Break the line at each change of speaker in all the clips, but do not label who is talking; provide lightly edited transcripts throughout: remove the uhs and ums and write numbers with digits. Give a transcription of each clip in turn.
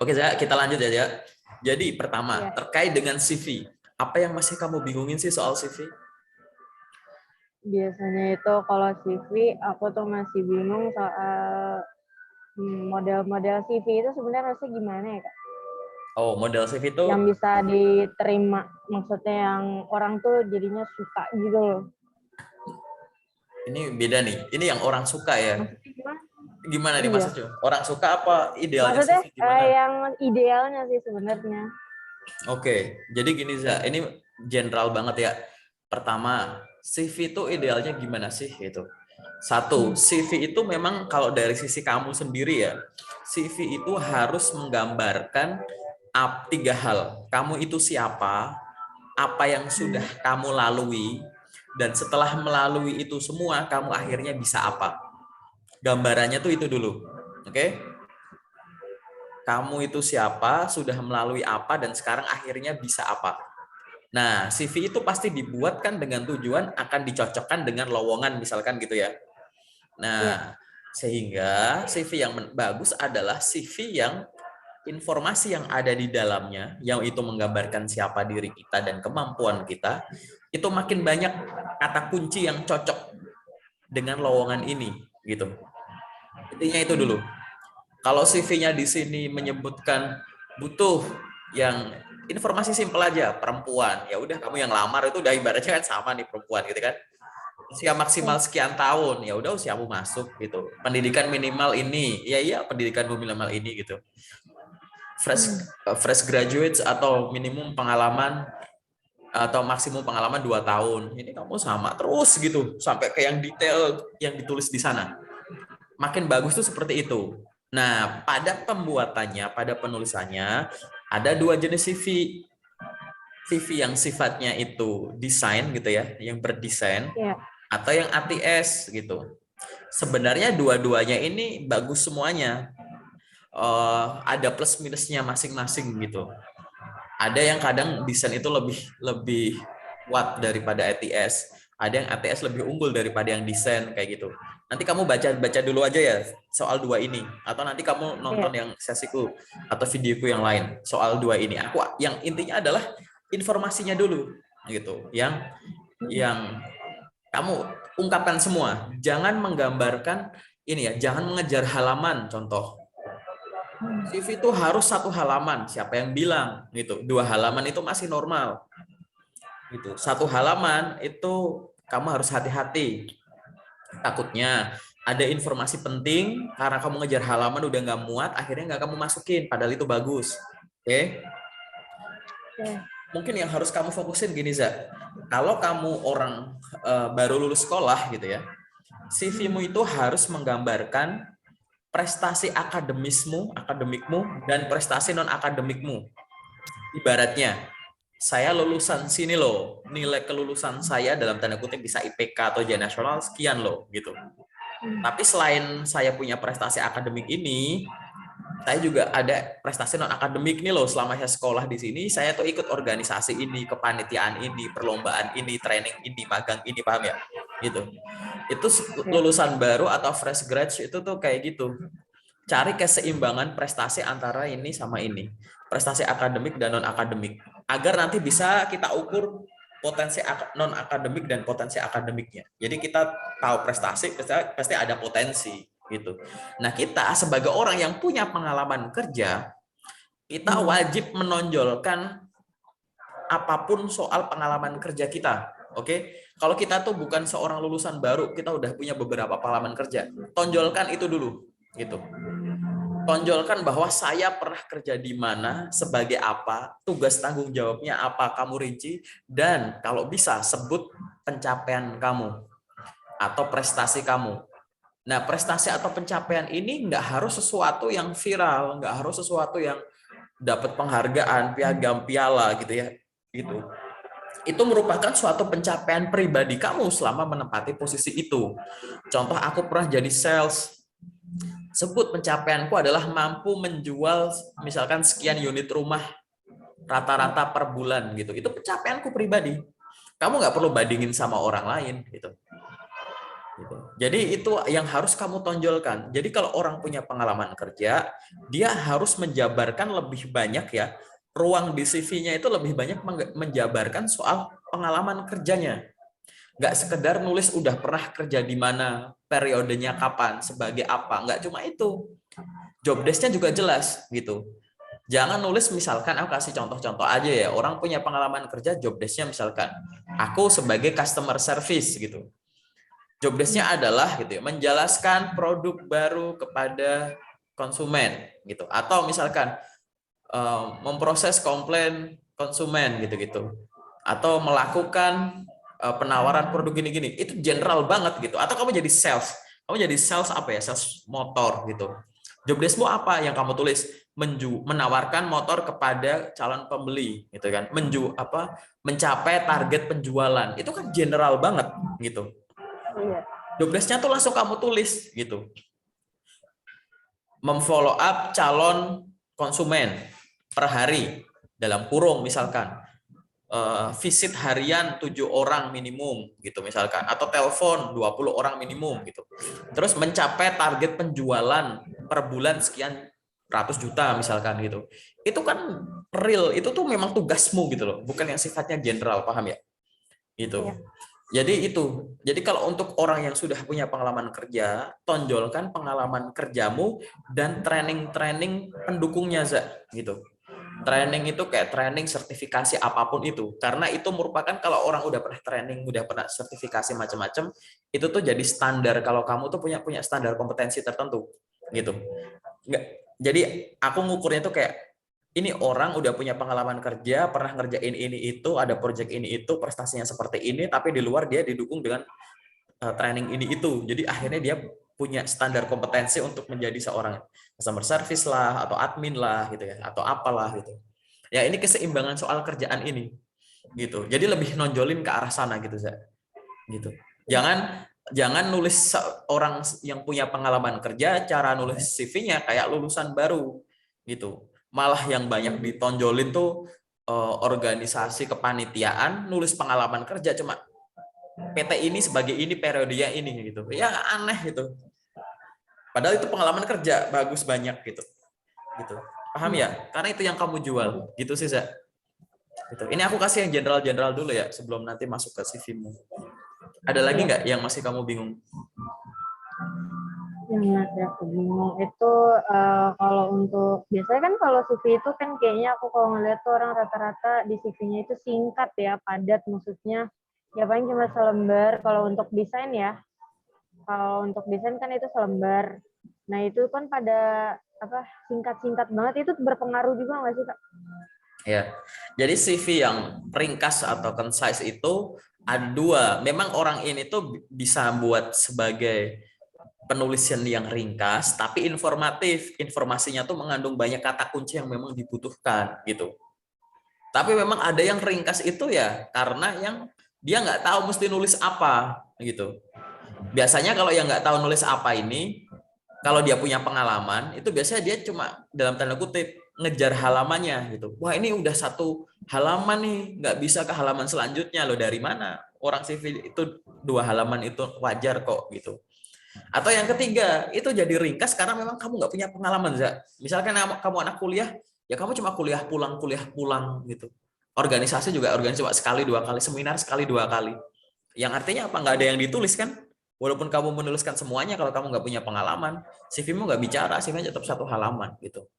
Oke, Zak, kita lanjut ya. Jadi pertama,
Ya,
terkait dengan CV. Apa yang masih kamu bingungin sih soal CV?
biasanya itu kalau CV aku tuh masih bingung soal model-model CV itu sebenarnya harusnya gimana ya Kak?
Oh, model CV itu
Yang bisa diterima, maksudnya yang orang tuh jadinya suka gitu loh.
ini beda nih. Ini yang orang suka ya.
Maksudnya gimana?
Gimana nih
Iya.
maksudnya? Orang suka apa idealnya
Maksudnya
CV gimana?
yang idealnya sih sebenarnya.
Oke, jadi gini Za, ini general banget ya. Pertama, CV itu idealnya gimana sih gitu. Satu, CV itu memang kalau dari sisi kamu sendiri ya, CV itu harus menggambarkan tiga hal. Kamu itu siapa, apa yang sudah kamu lalui, dan setelah melalui itu semua, kamu akhirnya bisa apa. Gambarannya tuh itu dulu. Oke? Kamu itu siapa, sudah melalui apa, dan sekarang akhirnya bisa apa. Nah, CV itu pasti dibuat kan dengan tujuan akan dicocokkan dengan lowongan misalkan gitu ya.
Ya.
Nah, sehingga CV yang bagus adalah CV yang informasi yang ada di dalamnya, yang itu menggambarkan siapa diri kita dan kemampuan kita, itu makin banyak kata kunci yang cocok dengan lowongan ini gitu. Intinya itu dulu. Kalau CV-nya di sini menyebutkan butuh yang informasi simpel aja, perempuan, ya udah kamu yang lamar itu udah ibaratnya kan sama nih perempuan gitu kan. Usia maksimal
Ya.
sekian tahun, ya udah usiamu masuk gitu. Pendidikan minimal ini, ya iya pendidikan minimal ini gitu. Fresh graduates atau minimum pengalaman atau maksimum pengalaman 2 tahun. Ini kamu sama terus gitu sampai ke yang detail yang ditulis di sana. Makin bagus tuh seperti itu. Nah, pada pembuatannya, pada penulisannya, ada dua jenis CV. CV yang sifatnya itu desain gitu ya, yang berdesain,
Ya.
atau yang ATS gitu. Sebenarnya dua-duanya ini bagus semuanya. Ada plus minusnya masing-masing gitu. Ada yang kadang desain itu lebih lebih kuat daripada ATS. Ada yang ATS lebih unggul daripada yang desain kayak gitu. Nanti kamu baca dulu aja ya soal dua ini, atau nanti kamu nonton
Ya.
yang sesiku atau videoku yang lain soal dua ini. Aku yang intinya adalah informasinya dulu gitu. Yang kamu ungkapkan semua. Jangan menggambarkan ini ya, jangan mengejar halaman contoh. CV itu harus satu halaman, siapa yang bilang gitu. Dua halaman itu masih normal. Gitu. Satu halaman itu kamu harus hati-hati. Takutnya ada informasi penting karena kamu ngejar halaman udah nggak muat, akhirnya nggak kamu masukin. Padahal itu bagus. Oke?
Ya.
Mungkin yang harus kamu fokusin gini, Za. Kalau kamu orang baru lulus sekolah gitu ya, CV-mu itu harus menggambarkan prestasi akademikmu, dan prestasi non-akademikmu. Ibaratnya, saya lulusan sini loh, nilai kelulusan saya dalam tanda kutip bisa IPK atau ujian nasional sekian loh, gitu. Tapi selain saya punya prestasi akademik ini, saya juga ada prestasi non akademik nih loh. Selama saya sekolah di sini, saya tuh ikut organisasi ini, kepanitiaan ini, perlombaan ini, training ini, magang ini, paham ya? Gitu. Itu
Ya.
lulusan baru atau fresh graduate itu tuh kayak gitu. Cari keseimbangan prestasi antara ini sama ini. Prestasi akademik dan non akademik. Agar nanti bisa kita ukur potensi non akademik dan potensi akademiknya. Jadi kita tahu prestasi pasti ada potensi gitu. Nah, kita sebagai orang yang punya pengalaman kerja, kita wajib menonjolkan apapun soal pengalaman kerja kita. Oke, kalau kita tuh bukan seorang lulusan baru, kita udah punya beberapa pengalaman kerja. Tonjolkan itu dulu, gitu. Tonjolkan bahwa saya pernah kerja di mana, sebagai apa, tugas tanggung jawabnya apa, kamu rinci, dan kalau bisa sebut pencapaian kamu atau prestasi kamu. Nah, prestasi atau pencapaian ini nggak harus sesuatu yang viral, nggak harus sesuatu yang dapat penghargaan, piagam, piala gitu ya. Gitu. Itu merupakan suatu pencapaian pribadi kamu selama menempati posisi itu. Contoh, aku pernah jadi sales. Sebut pencapaianku adalah mampu menjual misalkan sekian unit rumah rata-rata per bulan gitu. Itu pencapaianku pribadi. Kamu nggak perlu bandingin sama orang lain gitu. Gitu. Jadi itu yang harus kamu tonjolkan. Jadi kalau orang punya pengalaman kerja, dia harus menjabarkan lebih banyak ya. Ruang di CV-nya itu lebih banyak menjabarkan soal pengalaman kerjanya. Nggak sekedar nulis udah pernah kerja di mana, periodenya kapan, sebagai apa. Nggak cuma itu. Job desk-nya juga jelas gitu. Jangan nulis misalkan, aku kasih contoh-contoh aja ya. Orang punya pengalaman kerja, job desk-nya misalkan, aku sebagai customer service gitu. Job desk-nya adalah gitu ya, menjelaskan produk baru kepada konsumen gitu. Atau misalkan memproses komplain konsumen gitu-gitu. Atau melakukan penawaran produk gini-gini. Itu general banget gitu. Atau kamu jadi sales. Kamu jadi sales apa ya? Sales motor gitu. Job desk-mu apa yang kamu tulis? Menawarkan motor kepada calon pembeli gitu kan. Mencapai target penjualan. Itu kan general banget gitu.
Iya.
Job desk-nya tuh langsung kamu tulis gitu. Memfollow up calon konsumen per hari dalam kurung misalkan visit harian 7 orang minimum gitu misalkan, atau telepon 20 orang minimum gitu. Terus mencapai target penjualan per bulan sekian ratus juta misalkan gitu. Itu kan real, itu tuh memang tugasmu gitu loh, bukan yang sifatnya general, paham ya? Gitu.
Iya.
Jadi itu. Jadi kalau untuk orang yang sudah punya pengalaman kerja, tonjolkan pengalaman kerjamu dan training-training pendukungnya, Za, gitu. Training itu kayak training sertifikasi apapun itu. Karena itu merupakan kalau orang udah pernah training, udah pernah sertifikasi macam-macam, itu tuh jadi standar kalau kamu tuh punya standar kompetensi tertentu, gitu. Nggak, jadi aku ngukurnya tuh kayak ini orang udah punya pengalaman kerja, pernah ngerjain ini itu, ada project ini itu, prestasinya seperti ini, tapi di luar dia didukung dengan training ini itu. Jadi akhirnya dia punya standar kompetensi untuk menjadi seorang customer service lah, atau admin lah, gitu ya, atau apalah gitu. Ya ini keseimbangan soal kerjaan ini, gitu. Jadi lebih nonjolin ke arah sana gitu, Za. Gitu. Jangan jangan nulis orang yang punya pengalaman kerja, cara nulis CV-nya kayak lulusan baru, gitu. Malah yang banyak ditonjolin tuh organisasi kepanitiaan, nulis pengalaman kerja cuma PT ini sebagai ini periodenya ini gitu. Ya aneh gitu. Padahal itu pengalaman kerja bagus banyak gitu. Gitu. Paham ya? Karena itu yang kamu jual. Gitu sih, Za. Gitu. Ini aku kasih yang general-general dulu ya sebelum nanti masuk ke CV-mu. Ada lagi
Iya.
nggak yang masih kamu bingung?
Yang masih aku bingung itu kalau untuk biasanya kan kalau CV itu kan kayaknya aku kalau ngeliat tuh orang rata-rata di CV-nya itu singkat ya, padat, maksudnya ya paling cuma selembar. Kalau untuk desain ya, kalau untuk desain kan itu selembar. Nah itu kan pada apa singkat-singkat banget, itu berpengaruh juga nggak sih Kak?
Ya. Jadi CV yang ringkas atau concise itu ada dua. Memang orang ini tuh bisa buat sebagai penulisan yang ringkas tapi informatif. Informasinya tuh mengandung banyak kata kunci yang memang dibutuhkan gitu. Tapi memang ada yang ringkas itu ya karena yang dia nggak tahu mesti nulis apa gitu. Biasanya kalau yang nggak tahu nulis apa ini, kalau dia punya pengalaman, itu biasanya dia cuma dalam tanda kutip ngejar halamannya gitu. Wah ini udah satu halaman nih, nggak bisa ke halaman selanjutnya loh, dari mana? Orang CV itu 2 halaman itu wajar kok gitu. Atau yang ketiga, itu jadi ringkas karena memang kamu nggak punya pengalaman, Za. Misalkan kamu anak kuliah, ya kamu cuma kuliah pulang gitu. Organisasi juga organisasi cuma sekali 2 kali, seminar sekali 2 kali. Yang artinya apa? Nggak ada yang ditulis kan? Walaupun kamu menuliskan semuanya, kalau kamu nggak punya pengalaman, CV-mu nggak bicara, CV-nya tetap 1 halaman gitu.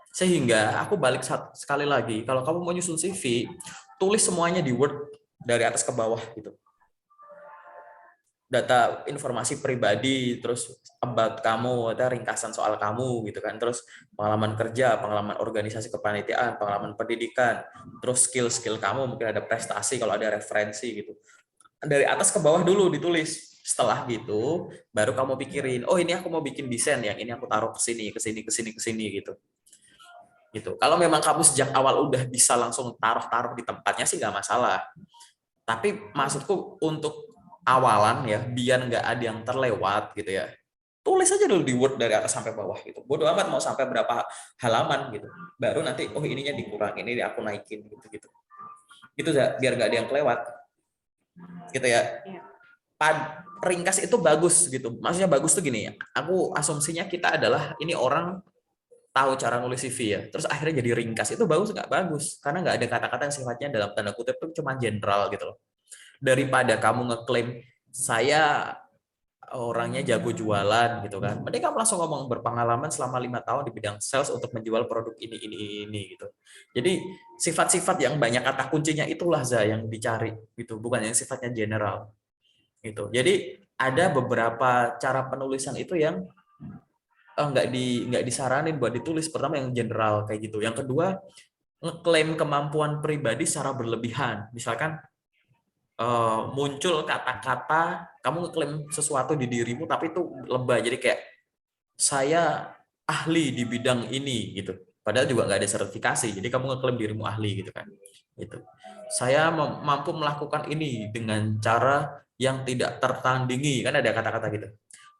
Sehingga aku balik sekali lagi, kalau kamu mau nyusun CV, tulis semuanya di Word dari atas ke bawah gitu. Data informasi pribadi, terus about kamu, ada ringkasan soal kamu gitu kan, terus pengalaman kerja, pengalaman organisasi kepanitiaan, pengalaman pendidikan, terus skill-skill kamu, mungkin ada prestasi kalau ada referensi gitu. Dari atas ke bawah dulu ditulis. Setelah gitu, baru kamu pikirin, oh ini aku mau bikin desain, yang ini aku taruh ke sini, ke sini, ke sini, ke sini gitu. Gitu. Kalau memang kamu sejak awal udah bisa langsung taruh-taruh di tempatnya sih nggak masalah. Tapi maksudku untuk awalan ya, biar nggak ada yang terlewat gitu ya. Tulis aja dulu di Word dari atas sampai bawah gitu. Bodo amat mau sampai berapa halaman gitu. Baru nanti oh ininya dikurangin, ini aku naikin gitu gitu. Gitu biar nggak ada yang kelewat. Gitu ya.
Iya.
ringkas itu bagus gitu. Maksudnya bagus tuh gini ya. Aku asumsinya kita adalah ini orang tahu cara nulis CV ya. Terus akhirnya jadi ringkas. Itu bagus nggak? Bagus. Karena nggak ada kata-kata yang sifatnya dalam tanda kutip itu cuma general gitu loh. Daripada kamu ngeklaim saya orangnya jago jualan gitu kan. Mending kamu langsung ngomong berpengalaman selama 5 tahun di bidang sales untuk menjual produk ini gitu. Jadi sifat-sifat yang banyak kata kuncinya itulah yang dicari gitu, bukan yang sifatnya general gitu. Jadi ada beberapa cara penulisan itu yang nggak disaranin buat ditulis. Pertama yang general kayak gitu. Yang kedua ngeklaim kemampuan pribadi secara berlebihan. Misalkan muncul kata-kata kamu ngeklaim sesuatu di dirimu tapi itu lebay. Jadi kayak saya ahli di bidang ini gitu. Padahal juga nggak ada sertifikasi. Jadi kamu ngeklaim dirimu ahli gitu kan. Gitu. Saya mampu melakukan ini dengan cara yang tidak tertandingi, kan ada kata-kata gitu.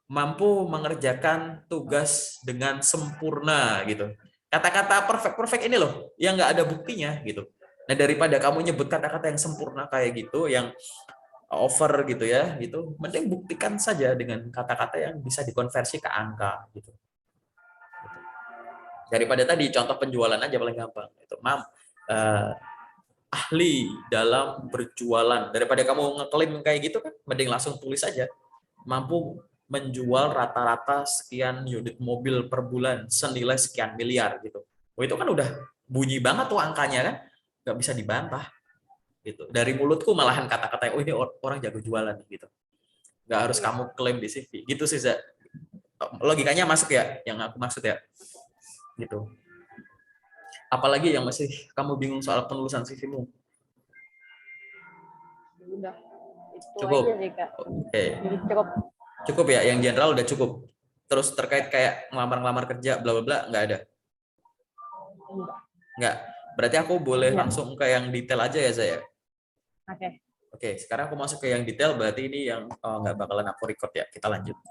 Mampu mengerjakan tugas dengan sempurna gitu. Kata-kata perfect ini loh yang nggak ada buktinya gitu. Nah, daripada kamu nyebut kata-kata yang sempurna kayak gitu, yang over gitu ya, gitu, mending buktikan saja dengan kata-kata yang bisa dikonversi ke angka gitu. Daripada tadi contoh penjualan aja paling gampang. Itu, ahli dalam berjualan. Daripada kamu ngeklaim kayak gitu kan, mending langsung tulis aja. Mampu menjual rata-rata sekian unit mobil per bulan senilai sekian miliar gitu. Oh, itu kan udah bunyi banget tuh angkanya kan, nggak bisa dibantah gitu. Dari mulutku malahan kata-kata oh ini orang jago jualan gitu. Nggak harus kamu klaim di CV. Gitu sih, Za. Logikanya masuk ya, yang aku maksud ya. Gitu. Apalagi yang masih kamu bingung soal penulisan CV-mu?
Udah, itu
Cukup.
aja sih Kak.
Oke.
Cukup.
Cukup ya, yang general udah cukup. Terus terkait kayak ngelamar-ngelamar kerja, bla bla bla, nggak ada? Nggak. Berarti aku boleh langsung ke yang detail aja ya, Zaya?
Oke.
Oke, sekarang aku masuk ke yang detail, berarti ini yang nggak bakalan aku record ya. Kita lanjut.